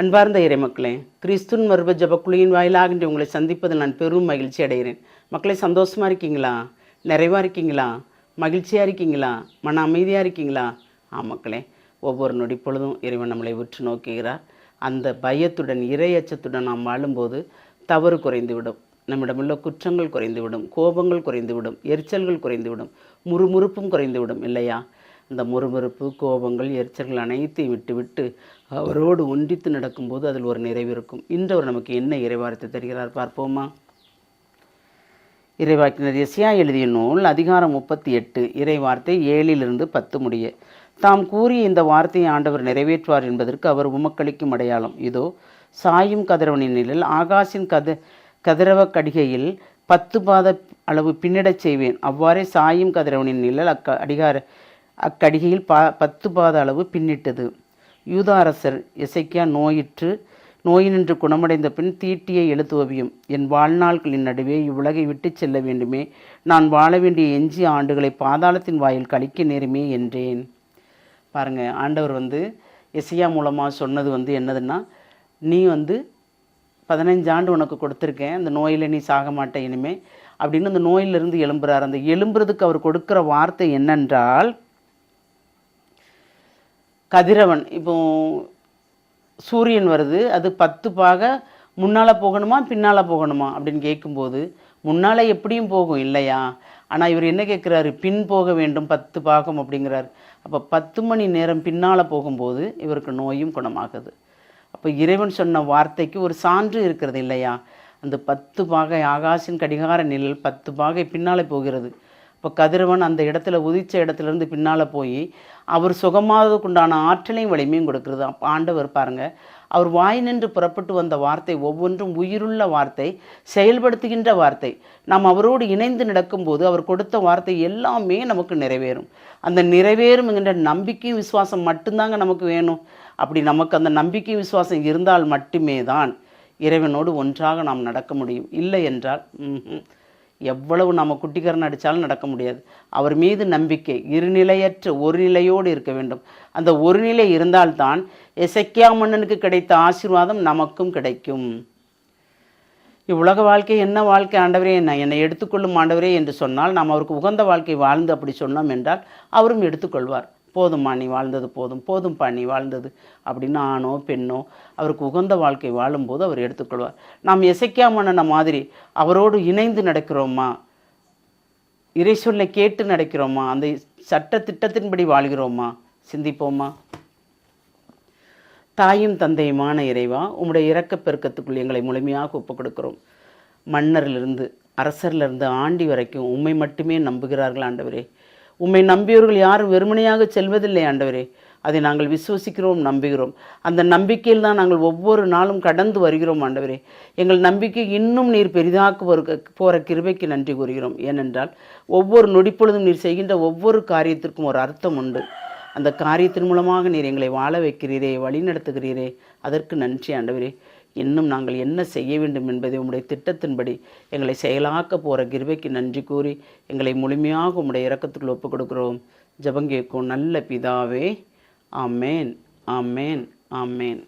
அன்பார்ந்த இறைமக்களே, கிறிஸ்துவின் மறுப ஜபக்குழியின் வாயிலாக இன்று உங்களை சந்திப்பதில் நான் பெரும் மகிழ்ச்சி அடைகிறேன். மக்களை, சந்தோஷமாக இருக்கீங்களா? நிறைவாக இருக்கீங்களா? மகிழ்ச்சியாக இருக்கீங்களா? மன அமைதியாக இருக்கீங்களா? மக்களே, ஒவ்வொரு நொடி பொழுதும் இறைவன் நம்மளை உற்று நோக்குகிறார். அந்த பயத்துடன் இறையச்சத்துடன் நாம் வாழும்போது தவறு குறைந்துவிடும், நம்மிடமுள்ள குற்றங்கள் குறைந்துவிடும், கோபங்கள் குறைந்துவிடும், எரிச்சல்கள் குறைந்துவிடும், முறுமுறுப்பும் குறைந்துவிடும் இல்லையா? அந்த முறுமுறுப்பு, கோபங்கள், எரிச்சல்கள் அனைத்தையும் விட்டுவிட்டு அவரோடு ஒன்றித்து நடக்கும்போது அதில் ஒரு நிறைவு இருக்கும். இன்று அவர் நமக்கு என்ன இறைவார்த்தை தருகிறார் பார்ப்போமா? இறைவாக்கினர் எசையா எழுதிய நூல் அதிகாரம் 38 இறைவார்த்தை 7-10 முடிய. தாம் கூறிய இந்த வார்த்தையை ஆண்டவர் நிறைவேற்றுவார் என்பதற்கு அவர் உமக்களிக்கும் அடையாளம் இதோ, சாயும் கதிரவனின் நிழல் ஆகாசின் கதிரவ கடிகையில் 10 பாத அளவு பின்னிடச் செய்வேன். அவ்வாறே சாயும் கதிரவனின் நிழல் அக்கடிகையில் 10 பாத அளவு பின்னிட்டது. யூதா அரசர் எசேக்கியா நோயினின்று குணமடைந்த பின் தீட்டியை எழுத்துவவியும், என் வாழ்நாள்களின் நடுவே இவ்வுலகை விட்டு செல்ல வேண்டுமே, நான் வாழ வேண்டிய எஞ்சிய ஆண்டுகளை பாதாளத்தின் வாயில் கழிக்க நேருமே என்றேன். பாருங்க, ஆண்டவர் எசேக்கியா மூலமாக சொன்னது என்னதுன்னா, நீ 15 ஆண்டு உனக்கு கொடுத்துருக்கேன், அந்த நோயில் நீ சாக மாட்டே இனிமே அப்படின்னு அந்த நோயிலிருந்து எழும்புறார். அந்த எழும்புறதுக்கு அவர் கொடுக்குற வார்த்தை என்னென்றால், கதிரவன், இப்போ சூரியன் வருது, அது 10 பாக முன்னால் போகணுமா பின்னால் போகணுமா அப்படின்னு கேட்கும்போது முன்னால் எப்படியும் போகும் இல்லையா? ஆனால் இவர் என்ன கேட்குறாரு? பின் போக வேண்டும் 10 பாகம் அப்படிங்கிறார். அப்போ 10 மணி நேரம் பின்னால் போகும்போது இவருக்கு நோயும் குணமாகுது. அப்போ இறைவன் சொன்ன வார்த்தைக்கு ஒரு சான்று இருக்கிறது இல்லையா? அந்த 10 பாகை ஆகாசின் கடிகார நிழல் 10 பாகை பின்னால் போகிறது. இப்போ கதிரவன் அந்த இடத்துல உதித்த இடத்துலேருந்து பின்னால் போய் அவர் சுகமாவதுக்குண்டான ஆற்றலையும் வலிமையும் கொடுக்குறது. அப்போ ஆண்டவர் பாருங்கள், அவர் வாய் நின்று புறப்பட்டு வந்த வார்த்தை ஒவ்வொன்றும் உயிருள்ள வார்த்தை, செயல்படுத்துகின்ற வார்த்தை. நாம் அவரோடு இணைந்து நடக்கும்போது அவர் கொடுத்த வார்த்தை எல்லாமே நமக்கு நிறைவேறும். அந்த நிறைவேறும் என்கின்ற நம்பிக்கையும் விசுவாசம் மட்டும்தாங்க நமக்கு வேணும். அப்படி நமக்கு அந்த நம்பிக்கை விசுவாசம் இருந்தால் மட்டுமே தான் இறைவனோடு ஒன்றாக நாம் நடக்க முடியும். இல்லை என்றால் எவ்வளவு நம்ம குட்டிக்கரன் அடித்தாலும் நடக்க முடியாது. அவர் மீது நம்பிக்கை இருநிலையற்ற ஒரு நிலையோடு இருக்க வேண்டும். அந்த ஒரு நிலை இருந்தால்தான் எசேக்கியா மன்னனுக்கு கிடைத்த ஆசீர்வாதம் நமக்கும் கிடைக்கும். இவ்வுலக வாழ்க்கை என்ன வாழ்க்கை ஆண்டவரே, என்னை எடுத்துக்கொள்ளும் ஆண்டவரே என்று சொன்னால் நாம் அவருக்கு உகந்த வாழ்க்கை வாழ்ந்து அப்படி சொன்னோம் என்றால் அவரும் எடுத்துக்கொள்வார். போதும்மா நீ வாழ்ந்தது போதும், போதும்பா நீ வாழ்ந்தது அப்படின்னு ஆணோ பெண்ணோ அவருக்கு உகந்த வாழ்க்கை வாழும்போது அவர் எடுத்துக்கொள்வார். நாம் எசேக்கியா மன்னனை மாதிரி அவரோடு இணைந்து நடக்கிறோமா? இறை சொல்லை கேட்டு நடக்கிறோமா? அந்த சட்ட திட்டத்தின்படி வாழ்கிறோமா? சிந்திப்போமா? தாயும் தந்தையுமான இறைவா, உம்முடைய இரக்கப் பெருக்கத்துக்குள் எங்களை முழுமையாக ஒப்புக் கொடுக்கிறோம். மன்னரிலிருந்து அரசரிலிருந்து ஆண்டி வரைக்கும் உம்மை மட்டுமே நம்புகிறார்கள் ஆண்டவரே. உம்மை நம்பியவர்கள் யாரும் வெறுமனையாக செல்வதில்லை ஆண்டவரே. அதை நாங்கள் விசுவசிக்கிறோம், நம்புகிறோம். அந்த நம்பிக்கையில் தான் நாங்கள் ஒவ்வொரு நாளும் கடந்து வருகிறோம் ஆண்டவரே. எங்கள் நம்பிக்கை இன்னும் நீர் பெரிதாக்க போகிற கிருபைக்கு நன்றி கூறுகிறோம். ஏனென்றால் ஒவ்வொரு நொடிப்பொழுதும் நீர் செய்கின்ற ஒவ்வொரு காரியத்திற்கும் ஒரு அர்த்தம் உண்டு. அந்த காரியத்தின் மூலமாக நீர் எங்களை வாழ வைக்கிறீரே, வழி நடத்துகிறீரே, அதற்கு நன்றி ஆண்டவரே. இன்னும் நாங்கள் என்ன செய்ய வேண்டும் என்பதை உம்முடைய திட்டத்தின்படி எங்களை செயலாக்க போகிற கிருபைக்கு நன்றி கூறி எங்களை முழுமையாக உம்முடைய இரக்கத்துக்குள் ஒப்புக் கொடுக்கிறோம். ஜெபம் கேட்கும் நல்ல பிதாவே. ஆமேன், ஆமேன், ஆமேன்.